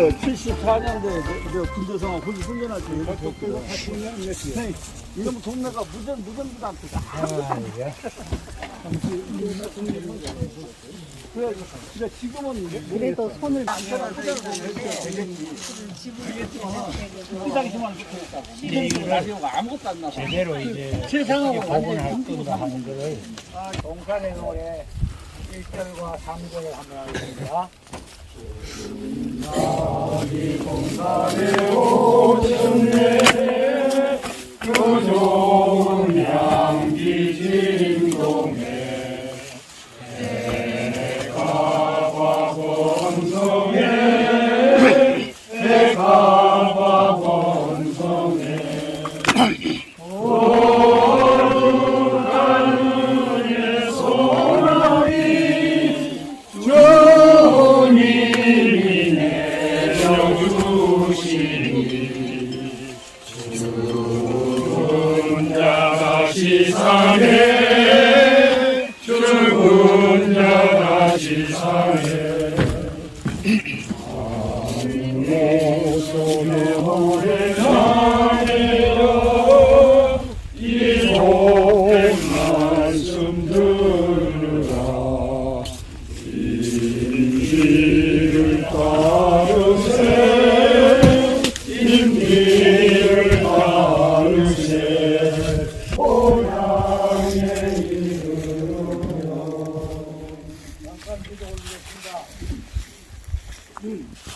74년도에 저 군대성하고 거기 훈련할 때 여기 벽돌로 하시면 네. 이러면 동네가 무전부도 안 뜨다. 그래 지금은 그래도 손을 이 당시만 시즌 라디오가 아무것도 안 나와. 제대로 이제 세상하고 복원할 건가 하는 거를 동산의 노래 1절과 3절을 한번 하겠습니다.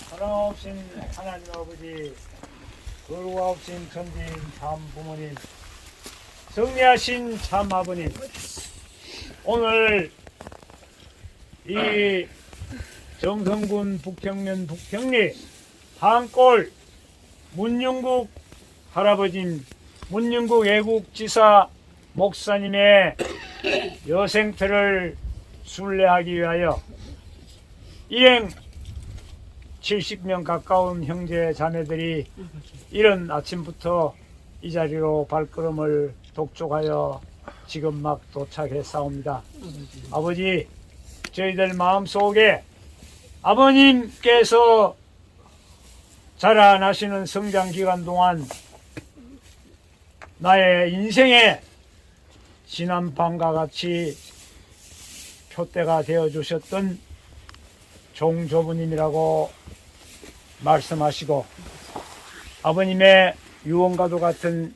사랑하옵신 하나님 아버지, 거룩하옵신 천지인 참 부모님, 성리하신 참 아버님, 오늘 이 정성군 북평면 북평리 한골 문윤국 할아버님, 문윤국 애국지사 목사님의 여생터를 순례하기 위하여 이행 70명 가까운 형제 자매들이 이른 아침부터 이 자리로 발걸음을 독촉하여 지금 막 도착했사옵니다. 아버지, 저희들 마음속에 아버님께서 자라나시는 성장 기간 동안 나의 인생에 지난밤과 같이 표대가 되어 주셨던 종조부님이라고 말씀하시고 아버님의 유언과도 같은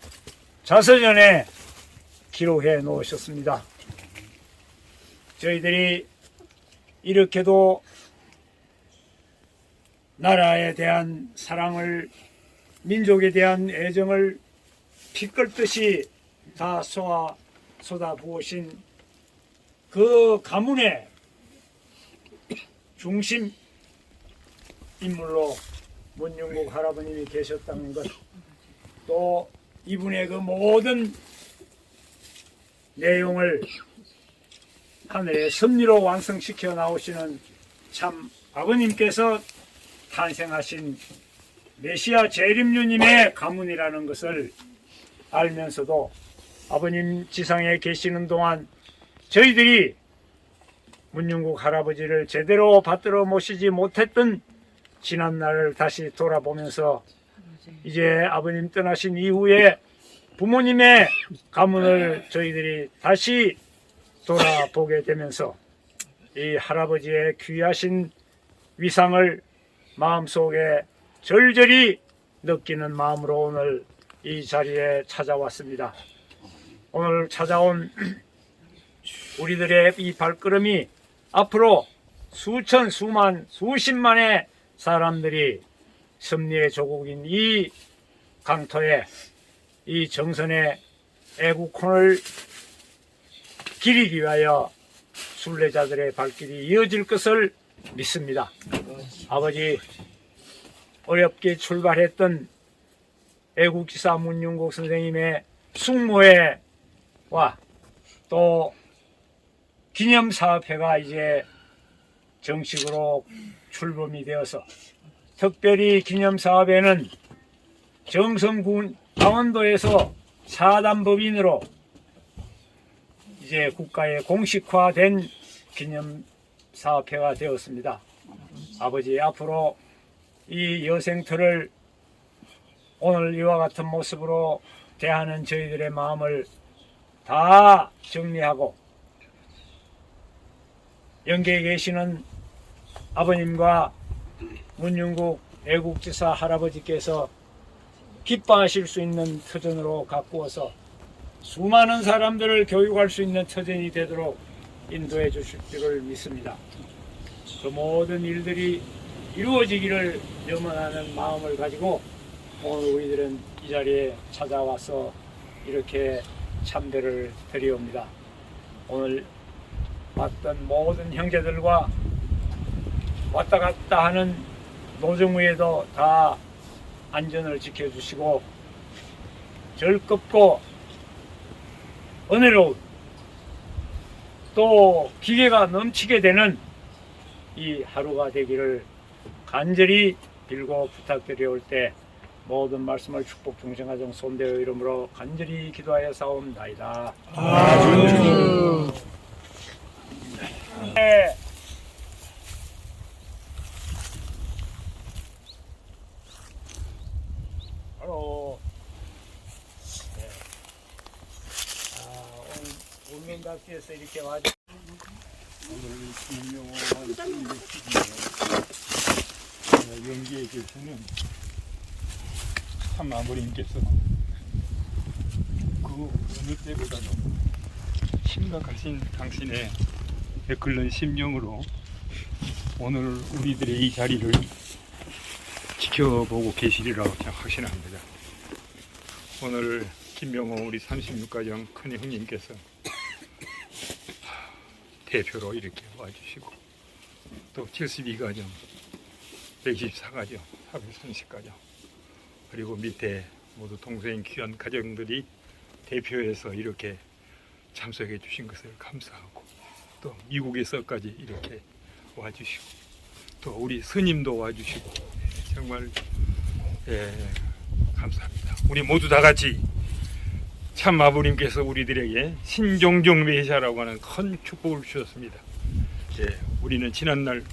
자서전에 기록해 놓으셨습니다. 저희들이 이렇게도 나라에 대한 사랑을, 민족에 대한 애정을 피 끓듯이 다 쏟아부으신 그 가문의 중심 인물로 문윤국 할아버님이 계셨다는 것, 또 이분의 그 모든 내용을 하늘의 섭리로 완성시켜 나오시는 참 아버님께서 탄생하신 메시아 재림주님의 가문이라는 것을 알면서도 아버님 지상에 계시는 동안 저희들이 문윤국 할아버지를 제대로 받들어 모시지 못했던 지난날을 다시 돌아보면서 이제 아버님 떠나신 이후에 부모님의 가문을 저희들이 다시 돌아보게 되면서 이 할아버지의 귀하신 위상을 마음속에 절절히 느끼는 마음으로 오늘 이 자리에 찾아왔습니다. 오늘 찾아온 우리들의 이 발걸음이 앞으로 수천, 수만, 수십만의 사람들이 섭리의 조국인 이 강토에 이 정선의 애국혼을 기리기 위하여 순례자들의 발길이 이어질 것을 믿습니다. 아버지, 어렵게 출발했던 애국지사 문윤국 선생님의 숙모회와 또 기념사업회가 이제 정식으로 출범이 되어서 특별히 기념사업에는 정성군 강원도에서 사단법인으로 이제 국가에 공식화된 기념사업회가 되었습니다. 아버지, 앞으로 이 여생터를 오늘 이와 같은 모습으로 대하는 저희들의 마음을 다 정리하고 영계에 계시는 아버님과 문윤국 애국지사 할아버지께서 기뻐하실 수 있는 터전으로 가꾸어서 수많은 사람들을 교육할 수 있는 터전이 되도록 인도해 주실 줄을 믿습니다. 그 모든 일들이 이루어지기를 염원하는 마음을 가지고 오늘 우리들은 이 자리에 찾아와서 이렇게 참배를 드리옵니다. 오늘 왔던 모든 형제들과 왔다 갔다 하는 노정우에도 다 안전을 지켜주시고 즐겁고 은혜로운 또 기계가 넘치게 되는 이 하루가 되기를 간절히 빌고 부탁드려올 때 모든 말씀을 축복 중생가정 손대의 이름으로 간절히 기도하여 사옵나이다. 네. 바로 네. 오늘 운명각지에서 이렇게 와주 연기에 계시는 참 아버님께서 그 어느 때보다도 심각하신 당신의 애끓는 심령으로 오늘 우리들의 이 자리를 지켜보고 계시리라고 확신합니다. 오늘 김병호 우리 36가정 큰 형님께서 대표로 이렇게 와주시고 또 72가정, 124가정, 430가정 그리고 밑에 모두 동생 귀한 가정들이 대표해서 이렇게 참석해 주신 것을 감사하고 또 미국에서까지 이렇게 와주시고 또 우리 스님도 와주시고 정말 감사합니다. 우리 모두 다 같이 참 아버님께서 우리들에게 신종종매샤라고 하는 큰 축복을 주셨습니다. 우리는 지난날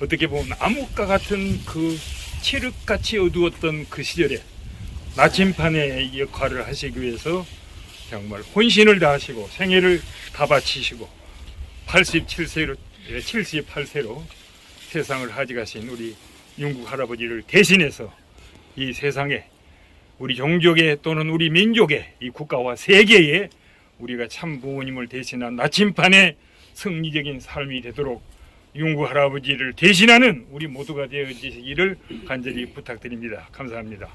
어떻게 보면 암흑과 같은 그 칠흑같이 어두웠던 그 시절에 나침판의 역할을 하시기 위해서 정말 혼신을 다하시고 생애를 다 바치시고 78세로 세상을 하직하신 우리 윤국 할아버지를 대신해서 이 세상에 우리 종족의 또는 우리 민족의 이 국가와 세계에 우리가 참 부모님을 대신한 나침판의 승리적인 삶이 되도록 윤국 할아버지를 대신하는 우리 모두가 되어지기를 간절히 부탁드립니다. 감사합니다.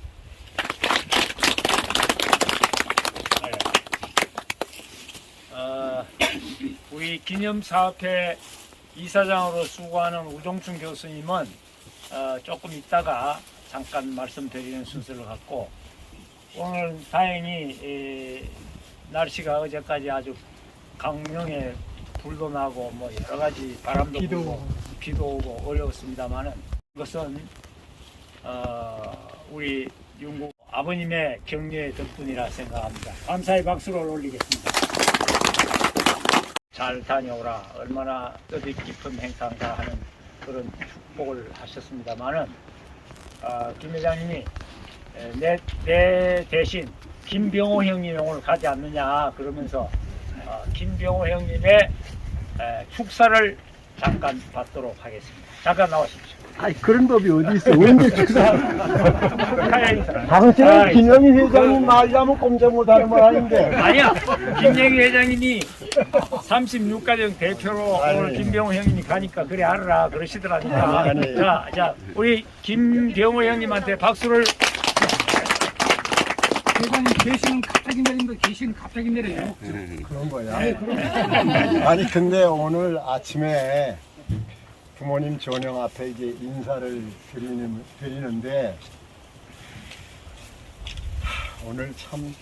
우리 기념사업회 이사장으로 수고하는 우종춘 교수님은 조금 있다가 잠깐 말씀드리는 순서를 갖고 오늘 다행히 날씨가 어제까지 아주 강릉에 불도 나고 뭐 여러 가지 바람도 불고 비도 오고 어려웠습니다만은 이것은 우리 윤국 아버님의 격려의 덕분이라 생각합니다. 감사의 박수를 올리겠습니다. 잘 다녀오라. 얼마나 뜻깊은 행사인가 하는 그런 축복을 하셨습니다만은 김 회장님이 내 대신 김병호 형님이 오늘 가지 않느냐 그러면서 김병호 형님의 축사를 잠깐 받도록 하겠습니다. 잠깐 나오십시오. 아니 그런 법이 어디 있어? 왠지 축사. 당신은 아이, 김영희 회장님 말하면 꼼짝 못하는 말 아닌데. 아니야. 김영희 회장님이 36가정 대표로 오늘 김병호 형님이 가니까 그래 알아라 그러시더라니까. 아니. 자 우리 김병호 형님한테 박수를. 회장님 계시는 갑자기 내린다 계시는 갑자기 내려요. 그런 거야. 아니 근데 오늘 아침에 부모님 전형 앞에 이제 인사를 드리는데 오늘 참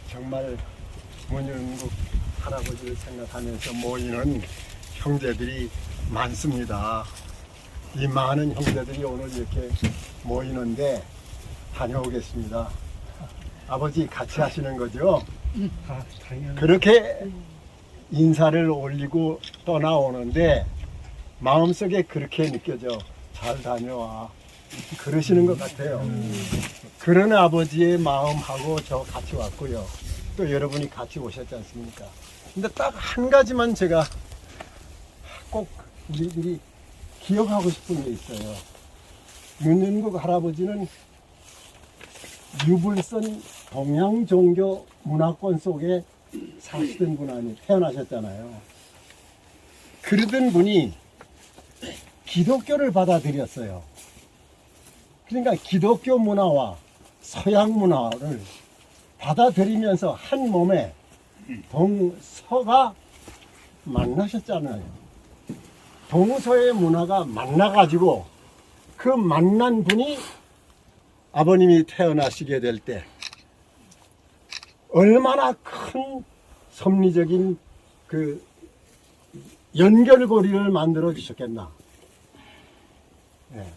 정말 문윤국 할아버지를 생각하면서 모이는 형제들이 많습니다. 이 많은 형제들이 오늘 이렇게 모이는데 다녀오겠습니다. 아버지 같이 하시는 거죠? 그렇게 인사를 올리고 떠나오는데 마음속에 그렇게 느껴져. 잘 다녀와. 그러시는 것 같아요. 그런 아버지의 마음하고 저 같이 왔고요. 또 여러분이 같이 오셨지 않습니까? 근데 딱 한 가지만 제가 꼭 우리들이 기억하고 싶은 게 있어요. 문윤국 할아버지는 유불선 동양종교 문화권 속에 사시던 분 아니 태어나셨잖아요. 그러던 분이 기독교를 받아들였어요. 그러니까 기독교 문화와 서양 문화를 받아들이면서 한 몸에 동서가 만나셨잖아요. 동서의 문화가 만나가지고 그 만난 분이 아버님이 태어나시게 될 때 얼마나 큰 섭리적인 그 연결고리를 만들어 주셨겠나. 네.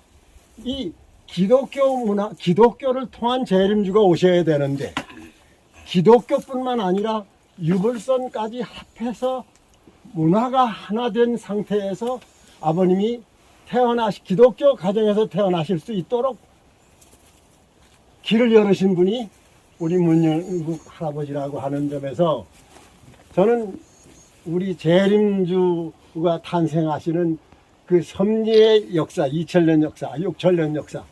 이 기독교 문화, 기독교를 통한 재림주가 오셔야 되는데 기독교뿐만 아니라 유불선까지 합해서 문화가 하나 된 상태에서 아버님이 기독교 가정에서 태어나실 수 있도록 길을 열으신 분이 우리 문윤국 할아버지라고 하는 점에서 저는 우리 재림주가 탄생하시는 그 섭리의 역사, 2000년 역사, 6000년 역사,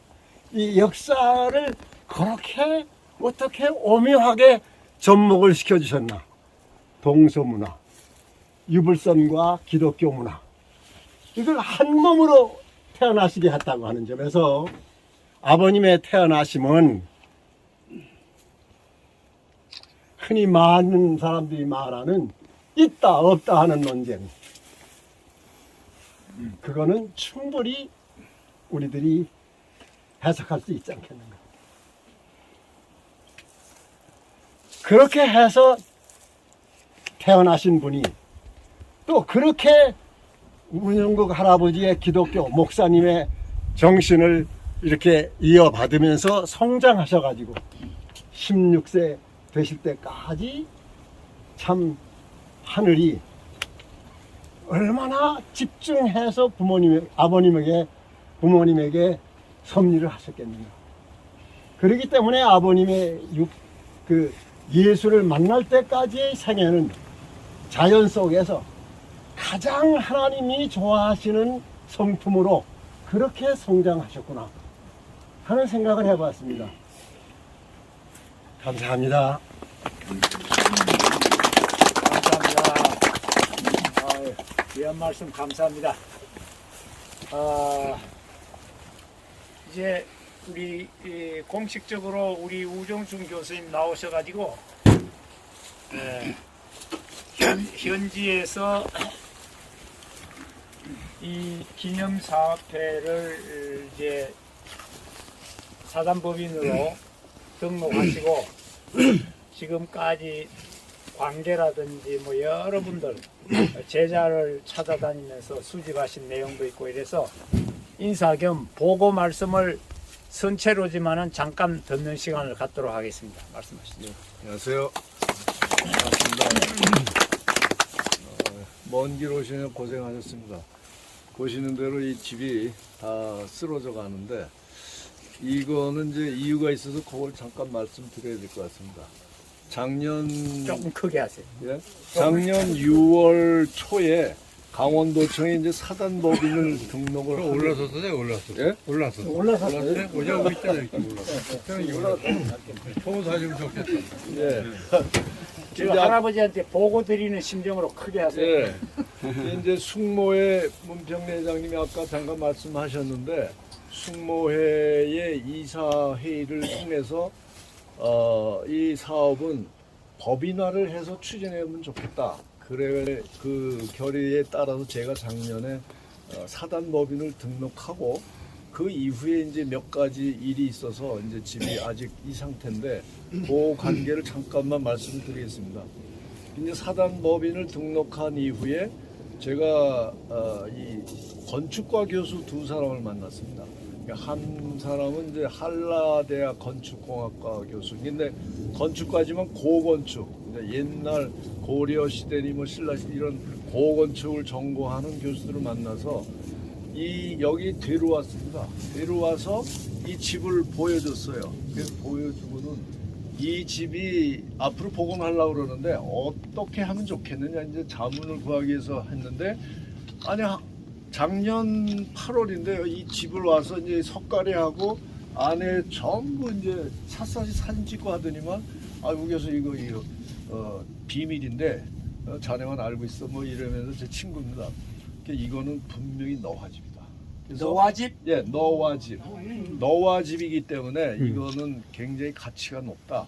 이 역사를 그렇게 어떻게 오묘하게 접목을 시켜주셨나. 동서문화, 유불선과 기독교 문화, 이걸 한 몸으로 태어나시게 했다고 하는 점에서 아버님의 태어나심은 흔히 많은 사람들이 말하는 있다 없다 하는 논쟁, 그거는 충분히 우리들이 해석할 수 있지 않겠는가. 그렇게 해서 태어나신 분이 또 그렇게 문윤국 할아버지의 기독교 목사님의 정신을 이렇게 이어받으면서 성장하셔가지고 16세 되실 때까지 참 하늘이 얼마나 집중해서 부모님에게 섭리를 하셨겠는가. 그렇기 때문에 아버님의 그 예수를 만날 때까지의 생애는 자연 속에서 가장 하나님이 좋아하시는 성품으로 그렇게 성장하셨구나 하는 생각을 해봤습니다. 감사합니다. 감사합니다. 귀한 말씀 감사합니다. 이제 우리 공식적으로 우리 우정춘 교수님 나오셔가지고 현지에서 이 기념사업회를 이제 사단법인으로 등록하시고 지금까지 관계라든지 뭐 여러분들 제자를 찾아다니면서 수집하신 내용도 있고 이래서 인사 겸 보고 말씀을 선체로지만은 잠깐 듣는 시간을 갖도록 하겠습니다. 말씀하시죠. 안녕하세요. 반갑습니다. 먼 길 오시느라 고생하셨습니다. 보시는 대로 이 집이 다 쓰러져 가는데 이거는 이제 이유가 있어서 그걸 잠깐 말씀드려야 될 것 같습니다. 작년 조금 크게 하세요. 예? 작년 6월 초에 강원도청에 이제 사단법인을 등록을 올라섰어요, 올라섰어. 예? 올라섰어. 올라섰어요? 오자고 있잖아요, 이렇게 올라섰어. 좋은 사주면 좋겠다. 예. 지금 할아버지한테 보고 드리는 심정으로 크게 하세요. 예. 이제 숙모회 문평 회장님이 아까 잠깐 말씀하셨는데 숙모회의 이사 회의를 통해서 이 사업은 법인화를 해서 추진하면 좋겠다. 그래 그 결의에 따라서 제가 작년에 사단법인을 등록하고 그 이후에 이제 몇 가지 일이 있어서 이제 집이 아직 이 상태인데 그 관계를 잠깐만 말씀드리겠습니다. 이제 사단법인을 등록한 이후에 제가 이 건축과 교수 두 사람을 만났습니다. 한 사람은 이제 한라대학 건축공학과 교수. 근데 건축까지만 고건축, 옛날 고려 시대니 뭐 신라 시대 이런 고건축을 전공하는 교수들을 만나서 여기 데려왔습니다. 데려와서 이 집을 보여줬어요. 그래서 보여주고는 이 집이 앞으로 복원하려고 그러는데 어떻게 하면 좋겠느냐 이제 자문을 구하기 위해서 했는데 아니 작년 8월인데요. 이 집을 와서 이제 석가래하고 안에 전부 이제 샅샅이 사진 찍고 하더니만 여기서 이거 비밀인데 자네만 알고 있어 뭐 이러면서 제 친구입니다. 그러니까 이거는 분명히 너와 집이다. 너와 집? 예, 너와 집. 너와 집이기 때문에 이거는 굉장히 가치가 높다.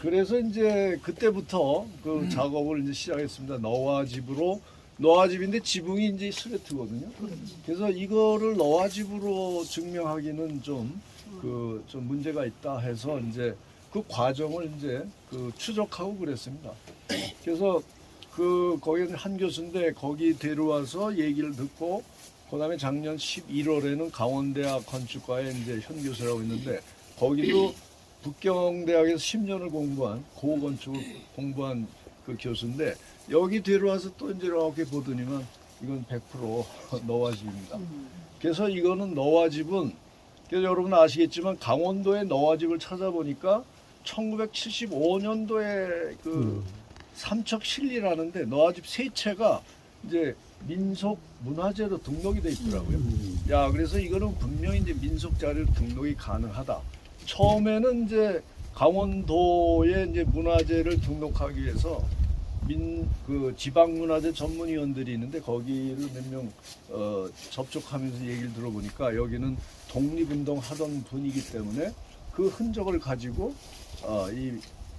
그래서 이제 그때부터 그 작업을 이제 시작했습니다. 너와 집으로. 너와 집인데 지붕이 이제 스레트거든요. 그래서 이거를 너와 집으로 증명하기는 좀 문제가 있다 해서 이제 그 과정을 이제 추적하고 그랬습니다. 그래서 거기는 한 교수인데 거기 데려와서 얘기를 듣고 그다음에 작년 11월에는 강원대학 건축과에 이제 현 교수라고 있는데 거기도 북경대학에서 10년을 공부한 고건축을 공부한 그 교수인데 여기 데려와서 또 이제 이렇게 보더니만 이건 100% 너와 집입니다. 그래서 이거는 너와 집은 그래서 여러분 아시겠지만 강원도의 너와 집을 찾아보니까 1975년도에 삼척 실리라는데 너와 집 세 채가 이제 민속 문화재로 등록이 돼 있더라고요. 야, 그래서 이거는 분명히 이제 민속 자료로 등록이 가능하다. 처음에는 이제 강원도에 이제 문화재를 등록하기 위해서 지방문화재 전문위원들이 있는데 거기를 몇 명 접촉하면서 얘기를 들어보니까 여기는 독립운동 하던 분이기 때문에 그 흔적을 가지고 이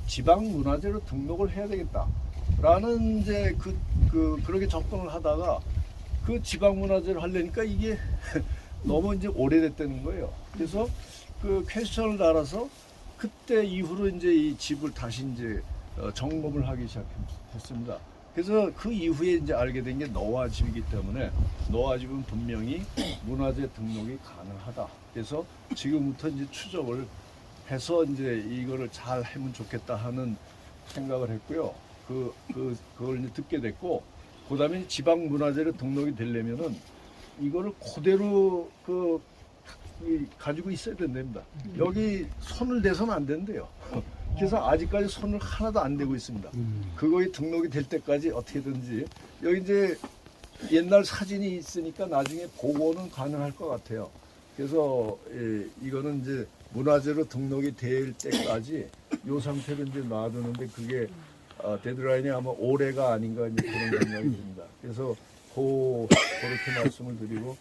지방문화재로 등록을 해야 되겠다라는 이제 그렇게 접근을 하다가 그 지방문화재를 하려니까 이게 너무 이제 오래됐다는 거예요. 그래서 그 퀘스천을 달아서 그때 이후로 이제 이 집을 다시 이제 점검을 하기 시작했습니다. 그래서 그 이후에 이제 알게 된 게 너와 집이기 때문에 너와 집은 분명히 문화재 등록이 가능하다. 그래서 지금부터 이제 추적을 해서 이제 이거를 잘 하면 좋겠다 하는 생각을 했고요. 그걸 이제 듣게 됐고, 그 다음에 지방 문화재로 등록이 되려면은 이거를 그대로 가지고 있어야 된답니다. 여기 손을 대서는 안 된대요. 그래서 아직까지 손을 하나도 안 대고 있습니다. 그거에 등록이 될 때까지 어떻게든지 여기 이제 옛날 사진이 있으니까 나중에 복원은 가능할 것 같아요. 그래서 이거는 이제 문화재로 등록이 될 때까지 이 상태로 이제 놔두는데 그게 데드라인이 아마 올해가 아닌가 이제 그런 생각이 듭니다. 그래서 그렇게 말씀을 드리고,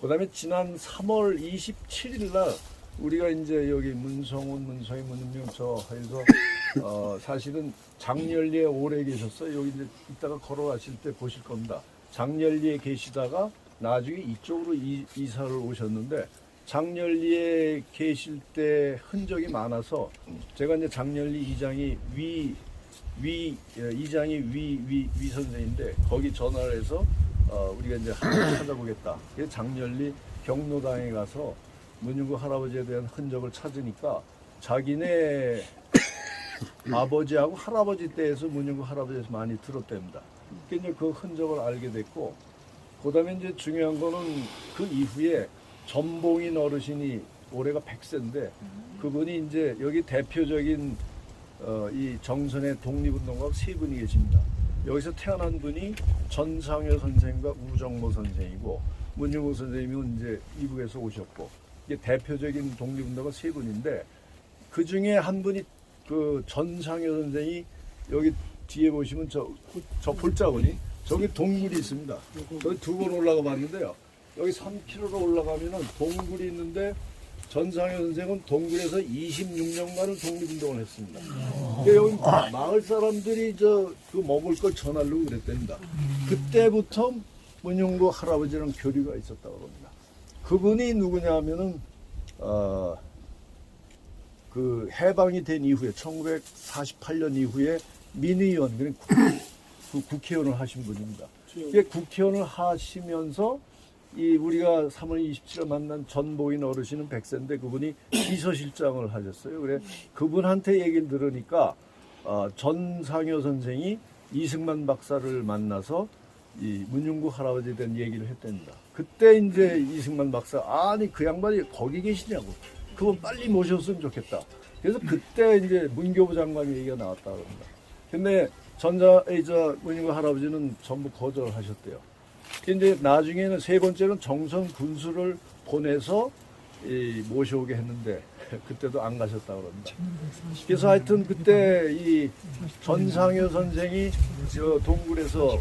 그다음에 지난 3월 27일 날 우리가 이제 여기 문성훈, 문성희, 문은명 저 해서 사실은 장렬리에 오래 계셨어요. 여기 이제 이따가 걸어가실 때 보실 겁니다. 장렬리에 계시다가 나중에 이쪽으로 이사를 오셨는데 장렬리에 계실 때 흔적이 많아서 제가 이제 장렬리 이장이 이장이 위 선생인데 거기 전화를 해서 우리가 이제 한번 찾아보겠다. 그래서 장렬리 경로당에 가서 문윤구 할아버지에 대한 흔적을 찾으니까 자기네 아버지하고 할아버지 때에서 문윤구 할아버지에서 많이 들었답니다. 그러니까 이제 그 흔적을 알게 됐고, 그다음에 이제 중요한 거는 그 이후에 전봉인 어르신이 올해가 100세인데 그분이 이제 여기 대표적인 이 정선의 독립운동가 세 분이 계십니다. 여기서 태어난 분이 전상효 선생과 우정모 선생이고 문윤구 선생님은 이제 이북에서 오셨고, 이게 대표적인 독립운동가 세 분인데 그 중에 한 분이 그 전상효 선생이 여기 뒤에 보시면 저 볼자군이 저기 동굴이 있습니다. 저기 2번 올라가 봤는데요. 여기 3km로 올라가면은 동굴이 있는데 전상효 선생은 동굴에서 26년간을 독립운동을 했습니다. 그러니까 여기 마을 사람들이 그 먹을 걸 전하려고 그랬답니다. 그때부터 문윤구 할아버지랑 교류가 있었다고 합니다. 그분이 누구냐 하면은 그 해방이 된 이후에 1948년 이후에 민의원, 그 국회의원을 하신 분입니다. 국회의원을 하시면서 우리가 3월 27일 만난 전보인 어르신은 100세인데 그분이 비서실장을 하셨어요. 그래 그분한테 얘기를 들으니까 전상효 선생이 이승만 박사를 만나서 이 문중국 할아버지에 대한 얘기를 했답니다. 그때 이제 이승만 박사 아니 그 양반이 거기 계시냐고 그분 빨리 모셨으면 좋겠다. 그래서 그때 이제 문교부 장관 얘기가 나왔다 그럽니다. 근데 문중국 할아버지는 전부 거절하셨대요. 이제 나중에는 세 번째는 정선 군수를 보내서 모셔오게 했는데 그때도 안 가셨다 그럽니다. 그래서 하여튼 그때 이 전상효 선생이 저 동굴에서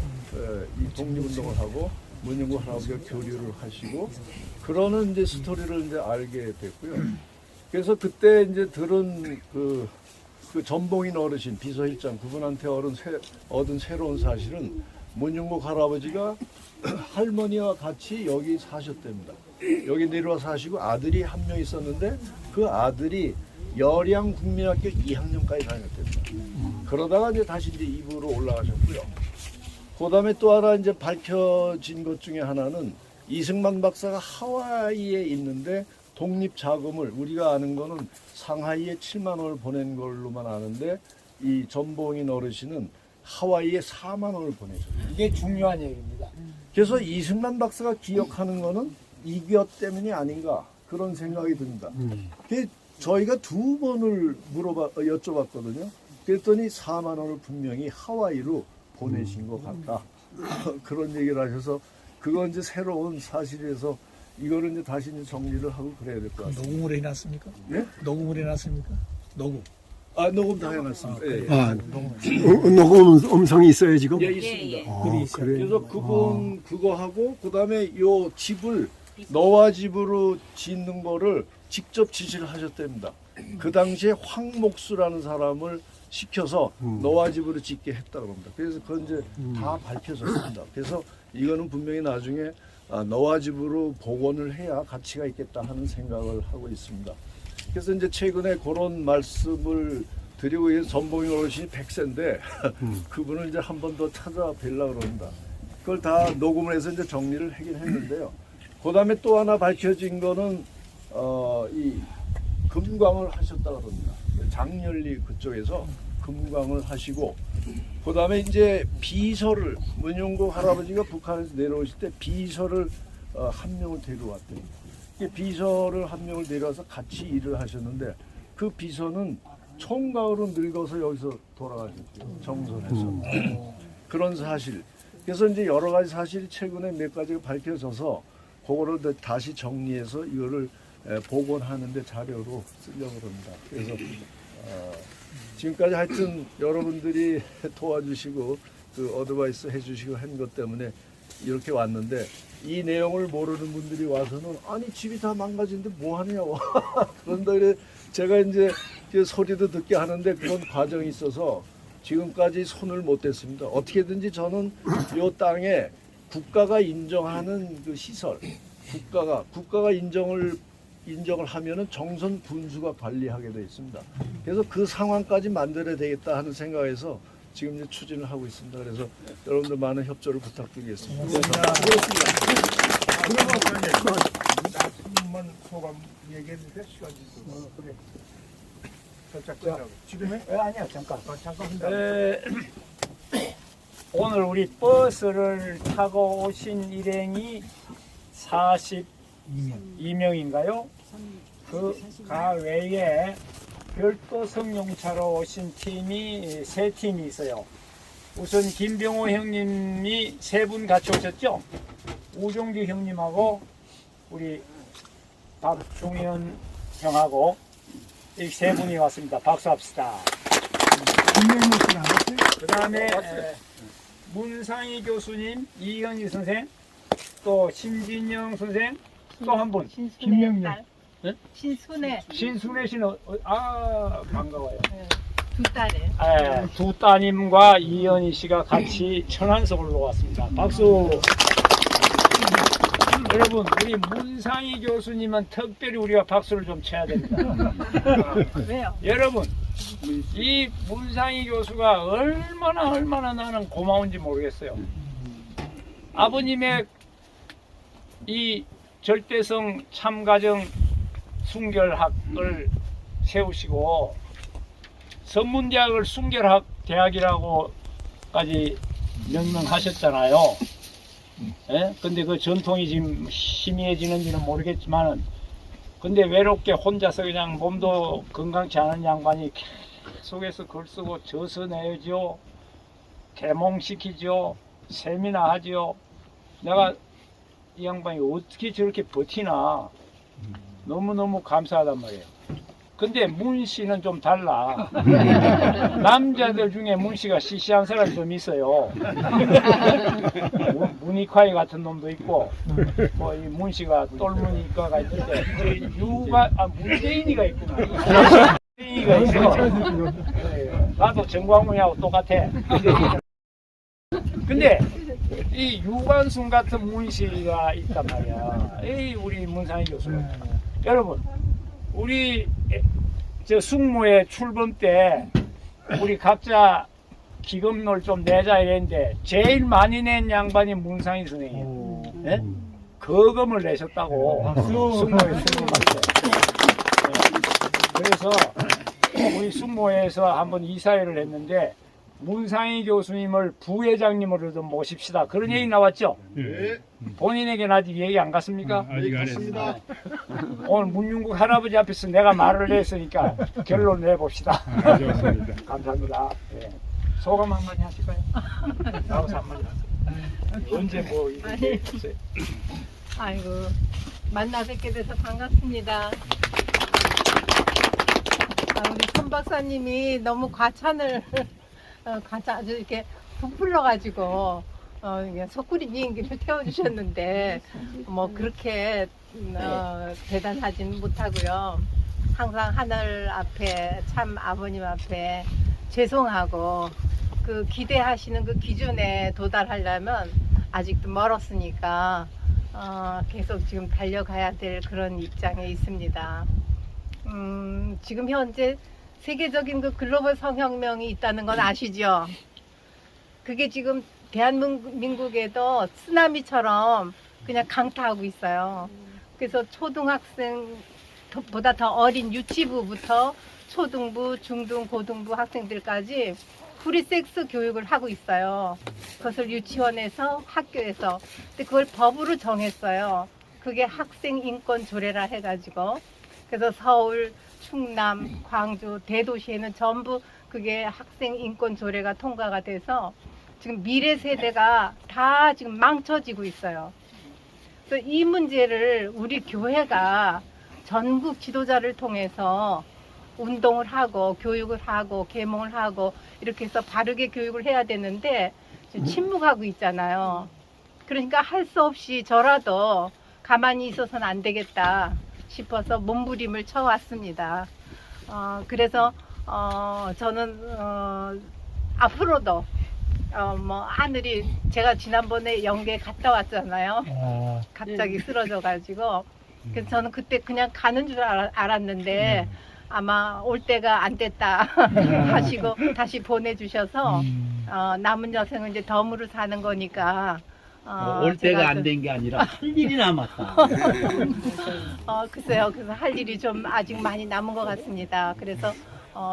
이 독립운동을 하고 문중국 할아버지가 교류를 하시고 그러는 이제 스토리를 이제 알게 됐고요. 그래서 그때 이제 들은 그 전봉인 어르신 비서실장 그분한테 얻은 새로운 사실은 문중국 할아버지가 할머니와 같이 여기 사셨답니다. 여기 내려와 사시고 아들이 한 명 있었는데 그 아들이 열양 국민학교 2학년까지 다녔답니다. 그러다가 이제 다시 이제 이부로 올라가셨고요. 그 다음에 또 하나 이제 밝혀진 것 중에 하나는 이승만 박사가 하와이에 있는데 독립 자금을 우리가 아는 거는 상하이에 7만 원을 보낸 걸로만 아는데 이 전봉인 어르신은 하와이에 4만 원을 보내셨어요. 이게 중요한 얘기입니다. 그래서 이승만 박사가 기억하는 거는 이것 때문이 아닌가 그런 생각이 듭니다. 저희가 두 번을 여쭤봤거든요. 그랬더니 4만 원을 분명히 하와이로 보내신 것 같다. 그런 얘기를 하셔서 그건 이제 새로운 사실에서 이거를 이제 다시 이제 정리를 하고 그래야 될 것 같습니다. 녹음을 해놨습니까? 네? 녹음을 해놨습니까? 녹음. 녹음 다 해놨습니다. 예. 녹음 음성이 있어요 지금? 예, 있습니다. 그래. 그래서 그분 그거 하고 그다음에 요 집을 너와 집으로 짓는 거를 직접 지시를 하셨답니다. 그 당시에 황목수라는 사람을 시켜서 너와 집으로 짓게 했다 그럽니다. 그래서 그건 이제 다 밝혀졌습니다. 그래서 이거는 분명히 나중에 너와 집으로 복원을 해야 가치가 있겠다 하는 생각을 하고 있습니다. 그래서 이제 최근에 그런 말씀을 드리고 있는 전봉인 어르신이 100세인데 그분을 이제 한 번 더 찾아뵈려고 그럽니다. 그걸 다 녹음을 해서 이제 정리를 하긴 했는데요. 그 다음에 또 하나 밝혀진 거는 이 금광을 하셨다 그럽니다. 장렬리 그쪽에서 금광을 하시고 그 다음에 이제 비서를 문중국 할아버지가 북한에서 내려오실 때 비서를 한 명을 데려왔대요. 비서를 한 명을 데려와서 같이 일을 하셨는데 그 비서는 총각으로 늙어서 여기서 돌아가셨대요. 정선에서. 그런 사실. 그래서 이제 여러 가지 사실이 최근에 몇 가지가 밝혀져서 그거를 다시 정리해서 이거를 복원하는데 자료로 쓰려고 합니다. 그래서 지금까지 하여튼 여러분들이 도와주시고 그 어드바이스 해주시고 한 것 때문에 이렇게 왔는데 이 내용을 모르는 분들이 와서는 아니 집이 다 망가진데 뭐 하냐고 그런데 제가 이제 그 소리도 듣게 하는데 그런 과정이 있어서 지금까지 손을 못 댔습니다. 어떻게든지 저는 이 땅에 국가가 인정하는 그 시설, 국가가 인정을 하면은 정선 군수가 관리하게 되어 있습니다. 그래서 그 상황까지 만들어야 되겠다 하는 생각에서 지금 이제 추진을 하고 있습니다. 그래서 여러분들 많은 협조를 부탁드리겠습니다. 한번 소감 얘기해주세요. 시간이 있어서. 그래. 살짝 끝나고. 지금 해? 아니야 잠깐. 오늘 우리 버스를 타고 오신 일행이 42명인가요? 그 외에 별도 승용차로 오신 팀이 3팀이 있어요. 우선 김병호 형님이 3분 같이 오셨죠? 우종기 형님하고 우리 박종현 형하고 이 3분이 왔습니다. 박수합시다. 그 다음에 문상희 교수님, 이현희 선생, 또 신진영 선생, 또 한 분. 김명렬. 네? 신순애. 신순애 씨는 반가워요. 두 딸에. 두 따님과 이현희 씨가 같이 천안서울로 왔습니다. 박수. 여러분 우리 문상희 교수님은 특별히 우리가 박수를 좀 쳐야 됩니다. 왜요? 여러분 이 문상희 교수가 얼마나 나는 고마운지 모르겠어요. 아버님의 이 절대성 참가정 순결학을 세우시고 선문대학을 순결학 대학이라고까지 명명하셨잖아요. 예? 근데 그 전통이 지금 희미해지는지는 모르겠지만은 근데 외롭게 혼자서 그냥 몸도 건강치 않은 양반이 계속해서 글 쓰고 저서 내죠. 개몽시키죠. 세미나 하죠. 내가 이 양반이 어떻게 저렇게 버티나 너무너무 감사하단 말이에요. 근데 문 씨는 좀 달라. 남자들 중에 문 씨가 시시한 사람이 좀 있어요. 문이과이 같은 놈도 있고, 뭐 이 문 씨가 똘문이과가 있는데, 문재인이가 있구나. 문재인이가 있어. 그래, 나도 정광훈이하고 똑같아. 근데 이 유관순 같은 문 씨가 있단 말이야. 에이 우리 문상희 교수. 여러분. 우리 저 숙모의 출범 때 우리 각자 기금을 좀 내자 이랬는데 제일 많이 낸 양반이 문상희 선생이에요. 네? 거금을 내셨다고 숙모의 출범할 때. 네. 그래서 우리 숙모에서 한번 이사회를 했는데 문상희 교수님을 부회장님으로 좀 모십시다. 그런 얘기 나왔죠? 네. 본인에게는 아직 얘기 안 갔습니까? 아직 안 했습니다. 오늘 문윤국 할아버지 앞에서 내가 말을 했으니까 결론 내봅시다. 좋습니다. 감사합니다. 네. 소감 한마디 하실까요? 나와서 한마디 하세요. 언제 뭐 이렇게 했어요? 아이고 만나 뵙게 돼서 반갑습니다. 우리 손 박사님이 너무 과찬을 아주 이렇게 부풀러가지고 석구리 비행기를 태워주셨는데 뭐 그렇게 대단하진 못하고요. 항상 하늘 앞에 참 아버님 앞에 죄송하고 그 기대하시는 그 기준에 도달하려면 아직도 멀었으니까 계속 지금 달려가야 될 그런 입장에 있습니다. 지금 현재 세계적인 그 글로벌 성혁명이 있다는 건 아시죠? 그게 지금 대한민국에도 쓰나미처럼 그냥 강타하고 있어요. 그래서 초등학생보다 더 어린 유치부부터 초등부, 중등, 고등부 학생들까지 프리섹스 교육을 하고 있어요. 그것을 유치원에서 학교에서. 근데 그걸 법으로 정했어요. 그게 학생인권조례라 해가지고. 그래서 서울, 충남, 광주, 대도시에는 전부 그게 학생인권조례가 통과가 돼서 지금 미래 세대가 다 지금 망쳐지고 있어요. 그래서 이 문제를 우리 교회가 전국 지도자를 통해서 운동을 하고 교육을 하고 계몽을 하고 이렇게 해서 바르게 교육을 해야 되는데 지금 침묵하고 있잖아요. 그러니까 할 수 없이 저라도 가만히 있어서는 안 되겠다 싶어서 몸부림을 쳐왔습니다. 그래서 저는 앞으로도 뭐 하늘이 제가 지난번에 영계 갔다 왔잖아요. 갑자기 쓰러져가지고 그래서 저는 그때 그냥 가는 줄 알았는데 아마 올 때가 안 됐다 하시고 다시 보내주셔서 남은 여생은 이제 덤으로 사는 거니까 올 때가 안 된 게 아니라 할 일이 남았다. 글쎄요. 그래서 할 일이 좀 아직 많이 남은 것 같습니다. 그래서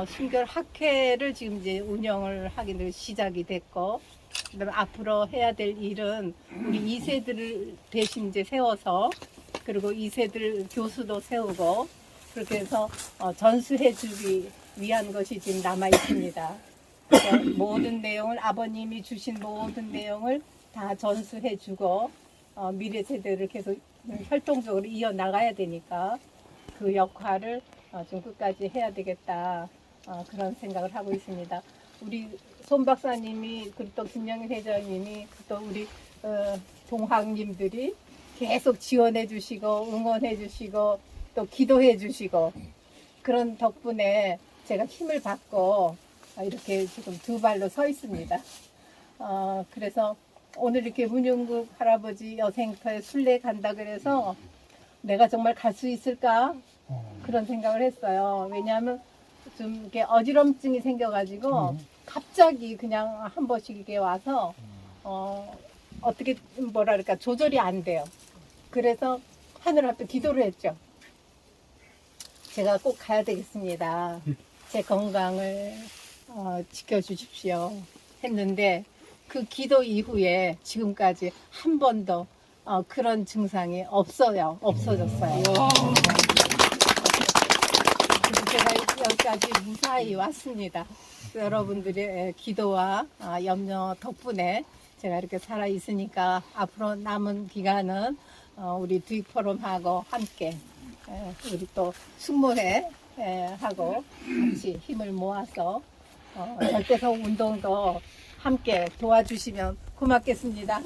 순결 학회를 지금 이제 운영을 하기로 시작이 됐고, 그다음에 앞으로 해야 될 일은 우리 2세들을 대신 이제 세워서 그리고 2세들 교수도 세우고 그렇게 해서 전수해주기 위한 것이 지금 남아 있습니다. 그래서 모든 내용을 아버님이 주신 모든 내용을 다 전수해주고 미래 세대를 계속 활동적으로 이어 나가야 되니까 그 역할을 좀 끝까지 해야 되겠다 그런 생각을 하고 있습니다. 우리 손 박사님이 그리고 또 김영희 회장님이 또 우리 동학님들이 계속 지원해 주시고 응원해 주시고 또 기도해 주시고 그런 덕분에 제가 힘을 받고 이렇게 지금 두 발로 서 있습니다. 그래서 오늘 이렇게 문윤국 할아버지 여생터에 순례 간다 그래서 내가 정말 갈 수 있을까 그런 생각을 했어요. 왜냐하면 좀 이렇게 어지럼증이 생겨가지고 갑자기 그냥 한 번씩 이게 와서 어떻게 뭐라 그럴까 조절이 안 돼요. 그래서 하늘 앞에 기도를 했죠. 제가 꼭 가야 되겠습니다. 제 건강을 지켜주십시오 했는데 그 기도 이후에 지금까지 한 번도 그런 증상이 없어졌어요. 그래서 제가 여기까지 무사히 왔습니다. 여러분들의 기도와 염려 덕분에 제가 이렇게 살아 있으니까 앞으로 남은 기간은 우리 두익포럼하고 함께 우리 또 숙모회 하고 같이 힘을 모아서 절대성 운동도 함께 도와주시면 고맙겠습니다.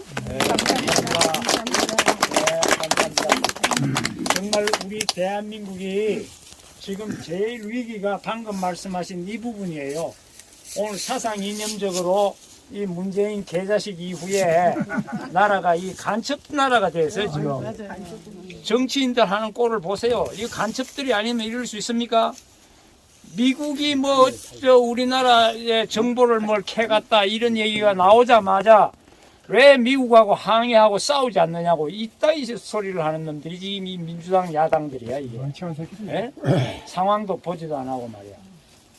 감사합니다. 정말 우리 대한민국이 지금 제일 위기가 방금 말씀하신 이 부분이에요. 오늘 사상 이념적으로 이 문재인 개자식 이후에 나라가 이 간첩 나라가 됐어요, 지금. 정치인들 하는 꼴을 보세요. 이 간첩들이 아니면 이럴 수 있습니까? 미국이 우리나라의 정보를 캐갔다 이런 얘기가 나오자마자 왜 미국하고 항의하고 싸우지 않느냐고 이따위 소리를 하는 놈들이 지금 이 민주당 야당들이야, 이게. 예? 상황도 보지도 안 하고 말이야.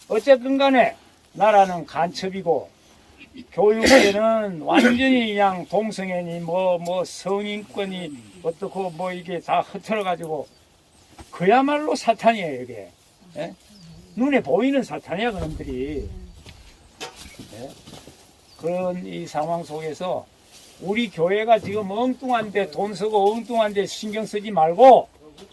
어쨌든 간에 나라는 간첩이고 교육계는 완전히 그냥 동성애니 성인권이 어떻고 이게 다 흐트러가지고 그야말로 사탄이에요, 이게. 예? 눈에 보이는 사탄이야, 그놈들이. 예? 그런 이 상황 속에서 우리 교회가 지금 엉뚱한데 돈 쓰고 엉뚱한데 신경 쓰지 말고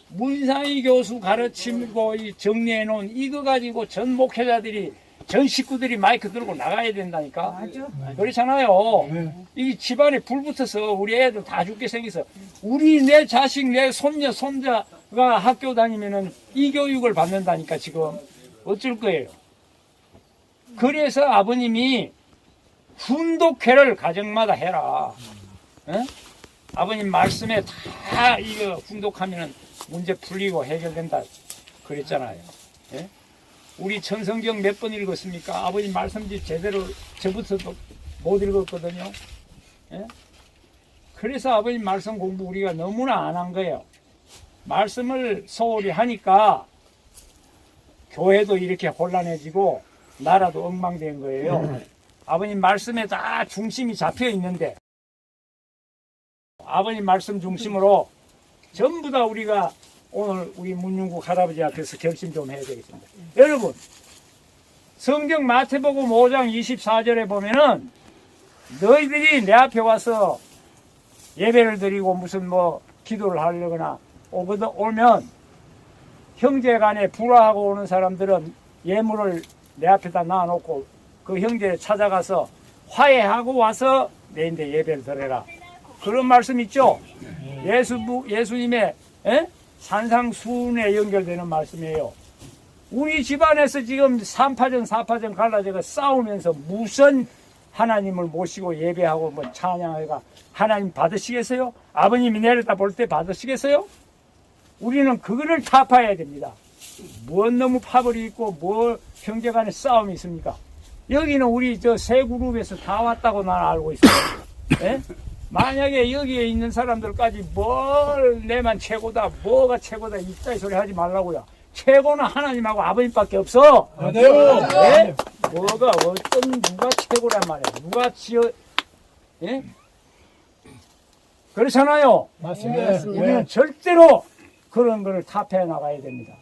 문상희 교수 가르치고 정리해 놓은 이거 가지고 전 목회자들이 전 식구들이 마이크 들고 나가야 된다니까. 맞아. 그렇잖아요. 이 집안에 불 붙어서 우리 애들 다 죽게 생겨서 내 자식, 내 손녀, 손자가 학교 다니면은 이 교육을 받는다니까 지금. 어쩔 거예요. 그래서 아버님이 훈독회를 가정마다 해라. 에? 아버님 말씀에 다 이거 훈독하면은 문제 풀리고 해결된다 그랬잖아요. 에? 우리 천성경 몇 번 읽었습니까? 아버님 말씀지 제대로 저부터도 못 읽었거든요. 에? 그래서 아버님 말씀 공부 우리가 너무나 안 한 거예요. 말씀을 소홀히 하니까 교회도 이렇게 혼란해지고 나라도 엉망된 거예요. 아버님 말씀에 다 중심이 잡혀 있는데 아버님 말씀 중심으로 전부 다 우리가 오늘 우리 문윤국 할아버지 앞에서 결심 좀 해야 되겠습니다. 여러분, 성경 마태복음 5장 24절에 보면은 너희들이 내 앞에 와서 예배를 드리고 무슨 기도를 하려거나 오면 형제간에 불화하고 오는 사람들은 예물을 내 앞에다 놔놓고 그 형제를 찾아가서 화해하고 와서 내인데 예배를 드려라. 그런 말씀 있죠? 예수님의 산상수훈에 연결되는 말씀이에요. 우리 집안에서 지금 3파전 4파전 갈라져가 싸우면서 무슨 하나님을 모시고 예배하고 찬양하가 하나님 받으시겠어요? 아버님이 내려다 볼 때 받으시겠어요? 우리는 그거를 타파해야 됩니다. 뭔 너무 파벌이 있고 뭐 형제간에 싸움이 있습니까? 여기는 우리 세 그룹에서 다 왔다고 나는 알고 있어요. 예? 만약에 여기에 있는 사람들까지 내만 최고다, 뭐가 최고다 이따위 소리 하지 말라고요. 최고는 하나님하고 아버님밖에 없어. 맞아요. 예? 누가 최고란 말이야. 예? 그렇잖아요. 맞습니다. 우리는 절대로 그런 거를 타파해 나가야 됩니다.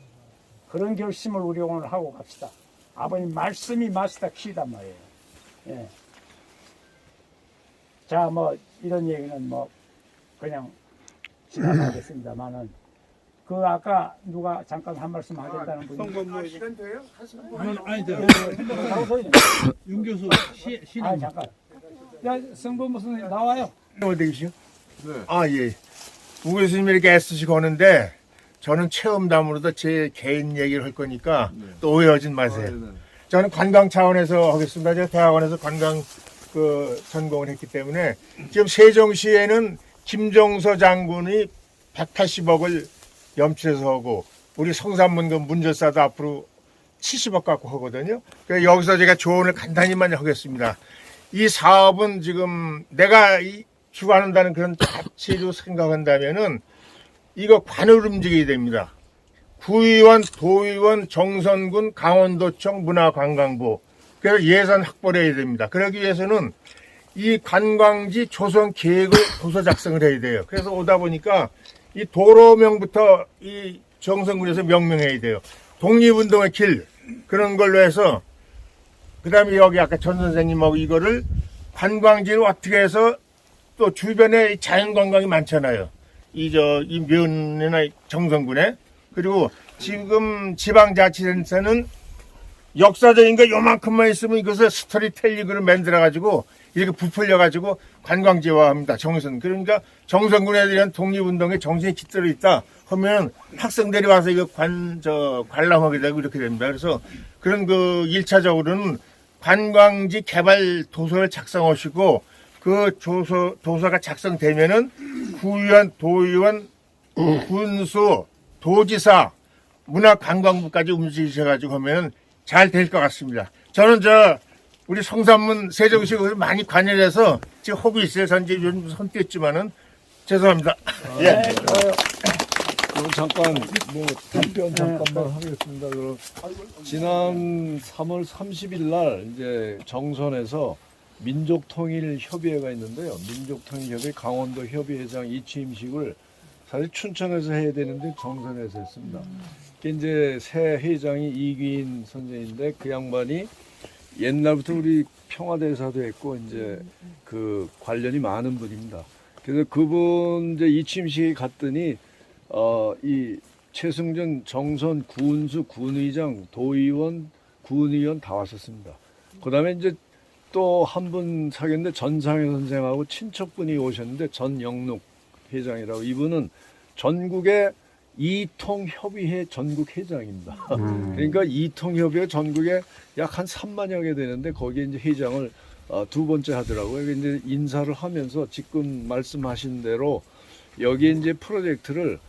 그런 결심을 우리 오늘 하고 갑시다. 아버님 말씀이 마스터 키단 말이에요. 예. 자, 이런 얘기는 그냥 지나가겠습니다만은 아까 누가 잠깐 한 말씀 하겠다는 분이 시간 돼요? 윤 교수 잠깐. 야, 성범 무슨 나와요? 어디시요? 네. 예. 우 교수님이 이렇게 애쓰시고 오는데 저는 체험담으로도 제 개인 얘기를 할 거니까 또 오해하지 마세요. 저는 관광 차원에서 하겠습니다. 제가 대학원에서 관광 전공을 했기 때문에 지금 세종시에는 김종서 장군이 180억을 염치해서 하고 우리 성산문 문절사도 앞으로 70억 갖고 하거든요. 그래서 여기서 제가 조언을 간단히만 하겠습니다. 이 사업은 지금 내가 주관한다는 그런 가치로 생각한다면은 이거 관을 움직여야 됩니다. 구의원, 도의원, 정선군, 강원도청, 문화관광부. 그래서 예산 확보를 해야 됩니다. 그러기 위해서는 이 관광지 조성 계획을 도서 작성을 해야 돼요. 그래서 오다 보니까 이 도로명부터 이 정선군에서 명명해야 돼요. 독립운동의 길 그런 걸로 해서 그다음에 여기 아까 전 선생님하고 이거를 관광지를 어떻게 해서 또 주변에 자연관광이 많잖아요. 이 면이나 정선군에. 그리고 지금 지방자치단체는 역사적인 거 요만큼만 있으면 이것을 스토리텔링으로 만들어가지고 이렇게 부풀려가지고 관광지화합니다. 정선. 그러니까 정선군에 대한 독립운동의 정신이 깃들어 있다 하면 학생들이 와서 이거 관람하게 되고 이렇게 됩니다. 그래서 그런 그 1차적으로는 관광지 개발 도서를 작성하시고 그 도서가 작성되면은 구의원, 도의원, 군수, 도지사, 문화관광부까지 움직이셔가지고 하면 잘 될 것 같습니다. 저는 우리 성산문 세종시를 많이 관여해서 지금 호흡이 있어요. 전 이제 요즘 손 뗐지만은 죄송합니다. 예. 그럼 잠깐 답변 잠깐만 하겠습니다. 그럼 지난 3월 30일 날 이제 정선에서 민족통일협의회가 있는데요. 민족통일협의회 강원도 협의회장 이 취임식을 사실 춘천에서 해야 되는데 정선에서 했습니다. 이제 새 회장이 이규인 선생인데 그 양반이 옛날부터 우리 평화대사도 했고 이제 그 관련이 많은 분입니다. 그래서 그분 이제 이 취임식에 갔더니 이 최승전 정선 군수 군의장 도의원 군의원 다 왔었습니다. 그다음에 이제 또 한 분 사귀었는데 전상현 선생하고 친척분이 오셨는데 전영록 회장이라고 이분은 전국의 이통협의회 전국 회장입니다. 그러니까 이통협의회 전국에 약 한 3만여 개 되는데 거기에 이제 회장을 두 번째 하더라고요. 이제 인사를 하면서 지금 말씀하신 대로 여기 이제 프로젝트를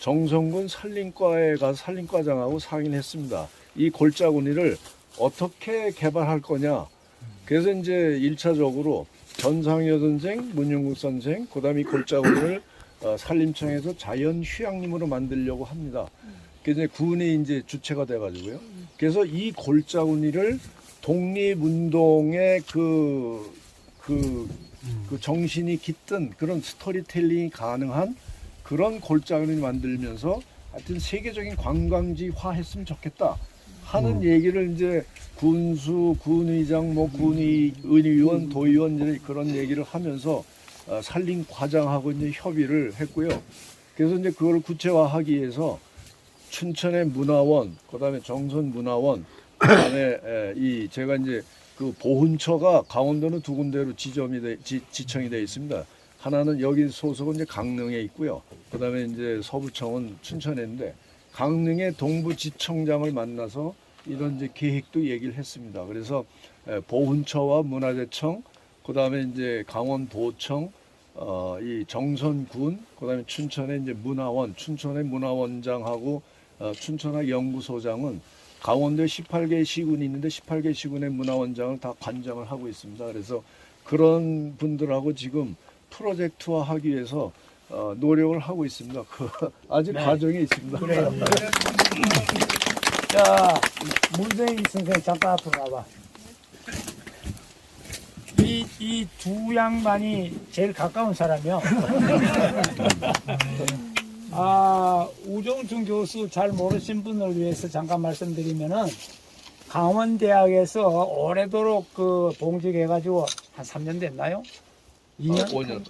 정선군 산림과에 가서 산림과장하고 상의를 했습니다. 이 골짜구니를 어떻게 개발할 거냐. 그래서 이제 1차적으로 전상여 선생, 문용국 선생, 그 다음에 이 골짜구니를 산림청에서 자연휴양림으로 만들려고 합니다. 그래서 이제 군이 이제 주체가 돼가지고요. 그래서 이 골짜구니를 독립운동의 그 정신이 깃든 그런 스토리텔링이 가능한 그런 골짜구니 만들면서 하여튼 세계적인 관광지화 했으면 좋겠다 하는 얘기를 이제 군수, 군의장, 군의원, 도의원 이제 그런 얘기를 하면서 산림과장하고 이제 협의를 했고요. 그래서 이제 그걸 구체화하기 위해서 춘천의 문화원, 그다음에 정선 문화원, 그다음에 이 제가 이제 그 보훈처가 강원도는 두 군데로 지청이 되어 있습니다. 하나는 여기 소속은 이제 강릉에 있고요. 그다음에 이제 서부청은 춘천에 있는데 강릉의 동부지청장을 만나서 이런 이제 계획도 얘기를 했습니다. 그래서 보훈처와 문화재청, 그다음에 이제 강원도청, 이 정선군, 그다음에 춘천의 이제 문화원, 춘천의 문화원장하고 춘천학 연구소장은 강원도에 18개 시군이 있는데 18개 시군의 문화원장을 다 관장을 하고 있습니다. 그래서 그런 분들하고 지금 프로젝트화하기 위해서 노력을 하고 있습니다. 아직 과정이 있습니다. 그래요. 자, 문재인 선생 잠깐 앞으로 와봐. 이 두 양반이 제일 가까운 사람이요. 우종춘 교수 잘 모르신 분을 위해서 잠깐 말씀드리면은 강원대학에서 오래도록 그 봉직해가지고 한 3년 됐나요? 2년? 5년.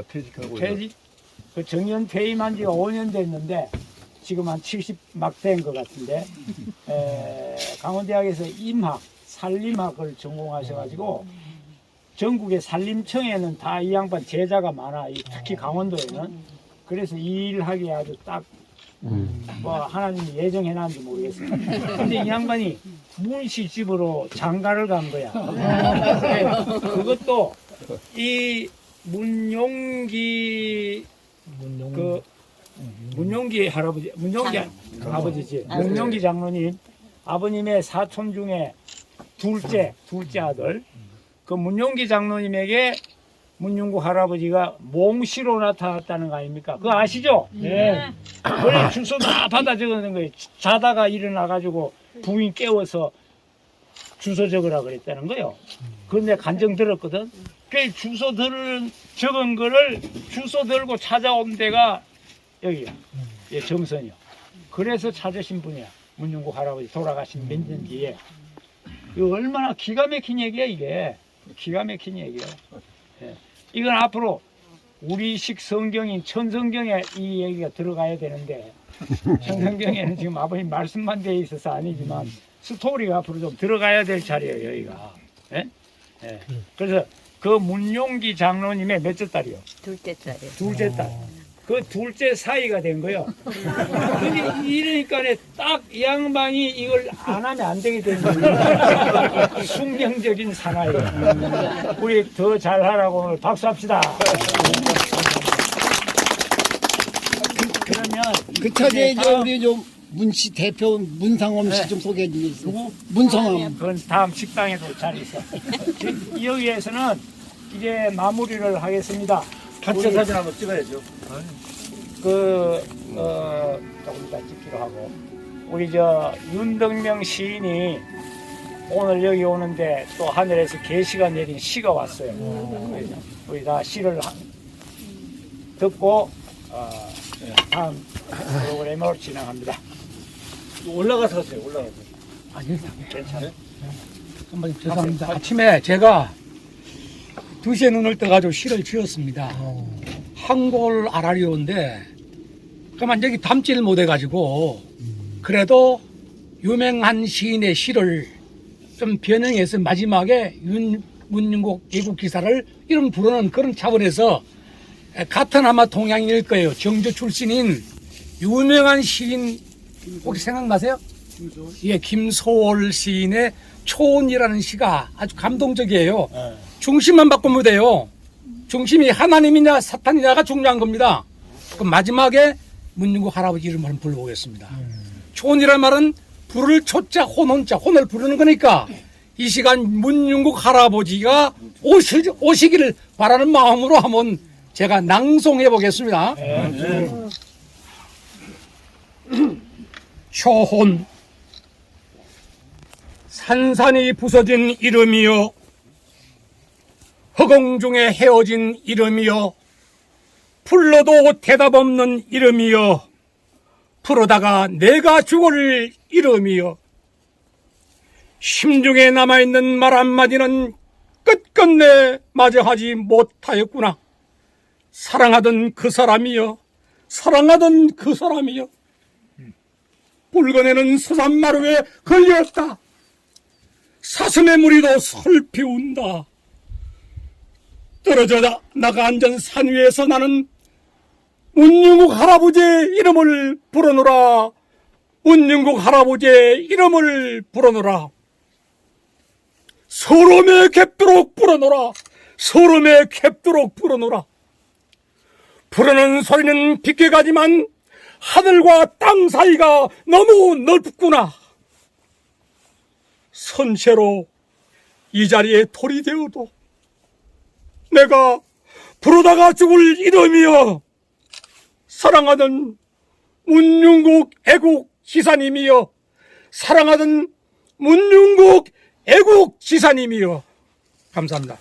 퇴직하고. 퇴직? 그 정년 퇴임한 지가 5년 됐는데 지금 한 70 막 된 것 같은데 강원대학에서 임학, 산림학을 전공하셔가지고 전국의 산림청에는 다 이 양반 제자가 많아. 특히 강원도에는. 그래서 이 일하기에 아주 딱 뭐 하나님이 예정해놨는지 모르겠어요. 근데 이 양반이 문시집으로 장가를 간 거야. 그것도 이 문용기 할아버지, 문용기 아버지지. 문용기 장로님 아버님의 사촌 중에 둘째 아들. 그 문용기 장로님에게 문용국 할아버지가 몽시로 나타났다는 거 아닙니까? 그거 아시죠? 네. 원래 주소 다 받아 적어놓은 거예요. 자다가 일어나가지고 부인 깨워서 주소 적으라 그랬다는 거예요. 그런데 간증 들었거든. 그 주소 적은 거를 주소 들고 찾아온 데가 여기야. 예, 정선이요. 그래서 찾으신 분이야. 문중국 할아버지 돌아가신 몇 년 뒤에. 이거 얼마나 기가 막힌 얘기야, 이게. 기가 막힌 얘기야. 예. 이건 앞으로 우리식 성경인 천성경에 이 얘기가 들어가야 되는데, 천성경에는 지금 아버님 말씀만 돼 있어서 아니지만, 스토리가 앞으로 좀 들어가야 될 자리예요, 여기가. 예? 예. 그래서 그 문용기 장로님의 몇째 딸이요? 둘째 딸이요. 둘째 딸. 그 둘째 사이가 된 거요. 근데 이러니까 딱 이 양반이 이걸 안 하면 안 되게 된 거예요. 숙명적인 사나이. 우리 더 잘하라고 오늘 박수합시다. 그러면 그 차례에 이제 다음- 우리 좀 문씨 대표 문상엄 씨 좀 소개해 주겠어요. 누구? 문상엄. 그건 다음 식당에도 잘 있어. 여기에서는 이제 마무리를 하겠습니다. 단체 사진 한번 찍어야죠. 조금 이따 찍기로 하고. 우리 윤덕명 시인이 오늘 여기 오는데 또 하늘에서 계시가 내린 시가 왔어요. 우리 다 시를 듣고, 다음 프로그램으로 진행합니다. 올라가서 하세요. 올라가서. 아니, 괜찮아요? 선배님 죄송합니다. 아침에 제가 2시에 눈을 떠가지고 시를 지었습니다. 한골 아라리오인데 그만 여기 담지를 못해가지고 그래도 유명한 시인의 시를 좀 변형해서 마지막에 문윤국 예국 기사를 이름 부르는 그런 차원에서 같은 아마 동양인일 거예요. 정주 출신인 유명한 시인 혹시 생각나세요? 예, 김소월 시인의 초혼이라는 시가 아주 감동적이에요. 중심만 바꾸면 돼요. 중심이 하나님이냐 사탄이냐가 중요한 겁니다. 그럼 마지막에 문윤국 할아버지 이름을 한번 불러보겠습니다. 초혼이라는 말은 부를 초자 혼혼자 혼을 부르는 거니까 이 시간 문윤국 할아버지가 오시기를 바라는 마음으로 한번 제가 낭송해 보겠습니다. 초혼 산산이 부서진 이름이요 허공 중에 헤어진 이름이요 불러도 대답 없는 이름이요 부르다가 내가 죽을 이름이요 심중에 남아있는 말 한마디는 끝끝내 마저하지 못하였구나. 사랑하던 그 사람이요 사랑하던 그 사람이요 붉어내는 서산마루에 걸렸다. 사슴의 무리도 설피 운다. 떨어져 나가 앉은 산 위에서 나는 문윤국 할아버지의 이름을 부르노라. 문윤국 할아버지의 이름을 부르노라. 서름에 캡도록 부르노라. 서름에 캡도록 부르노라. 부르는 소리는 깊게 가지만 하늘과 땅 사이가 너무 넓구나. 선체로 이 자리에 돌이 되어도 내가 부르다가 죽을 이름이여 사랑하던 문윤국 애국 지사님이여 사랑하던 문윤국 애국 지사님이여 감사합니다.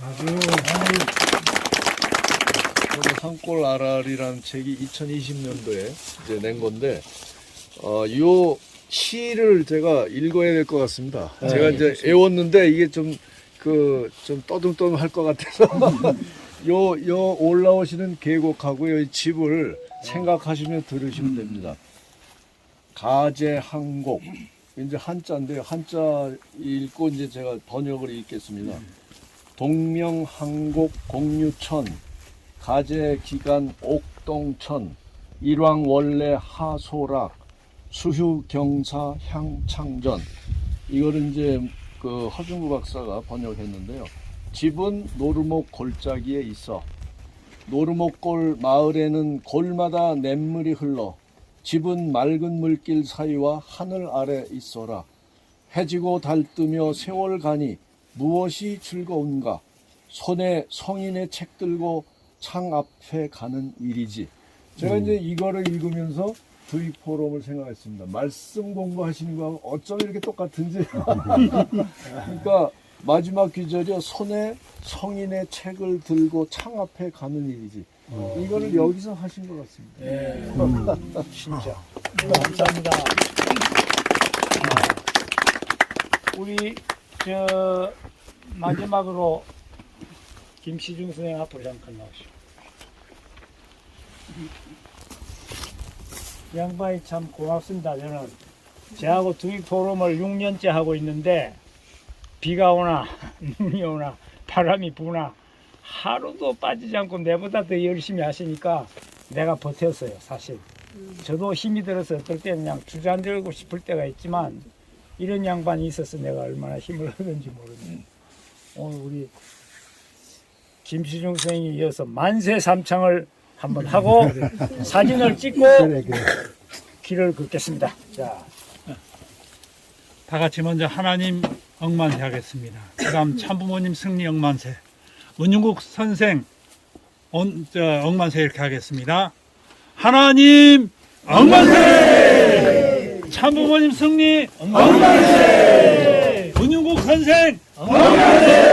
산골 아랄이라는 책이 2020년도에 이제 낸 건데 요 시를 제가 읽어야 될 것 같습니다. 제가 이제 애웠는데 이게 좀 떠듬떠듬할 것 같아서 요 올라오시는 계곡하고 요 집을 생각하시면 들으시면 됩니다. 가제항곡 이제 한자인데요. 한자 읽고 이제 제가 번역을 읽겠습니다. 동명항곡 공유천 가제기간 옥동천 일왕원래 하소락 수휴경사 향창전 이거를 이제 그 허중구 박사가 번역했는데요. 집은 노르목 골짜기에 있어 노르목골 마을에는 골마다 냇물이 흘러 집은 맑은 물길 사이와 하늘 아래 있어라. 해지고 달뜨며 세월 가니 무엇이 즐거운가. 손에 성인의 책 들고 창 앞에 가는 일이지. 제가 이제 이거를 읽으면서 V 포럼을 생각했습니다. 말씀 공부하시는 거하고 어쩜 이렇게 똑같은지. 그러니까 마지막 귀절이 손에 성인의 책을 들고 창 앞에 가는 일이지. 이거를 여기서 하신 것 같습니다. 진짜. 감사합니다. 우리 저 마지막으로 김시중 선생 앞으로 잠깐 나오시오. 양반이 참 고맙습니다. 저는 저하고 두익 포럼을 6년째 하고 있는데 비가 오나 눈이 오나 바람이 부나 하루도 빠지지 않고 내보다 더 열심히 하시니까 내가 버텼어요. 사실 저도 힘이 들어서 어떨 때는 그냥 주저앉고 싶을 때가 있지만 이런 양반이 있어서 내가 얼마나 힘을 얻은지 모르네. 오늘 우리 김시중 선생님이 이어서 만세 삼창을 한번 하고 사진을 찍고 길을 걷겠습니다. 자, 다 같이 먼저 하나님 억만세 하겠습니다. 그 다음 참부모님 승리 억만세, 문중국 선생 억만세 이렇게 하겠습니다. 하나님 억만세! 참부모님 승리 억만세! 문중국 선생 억만세!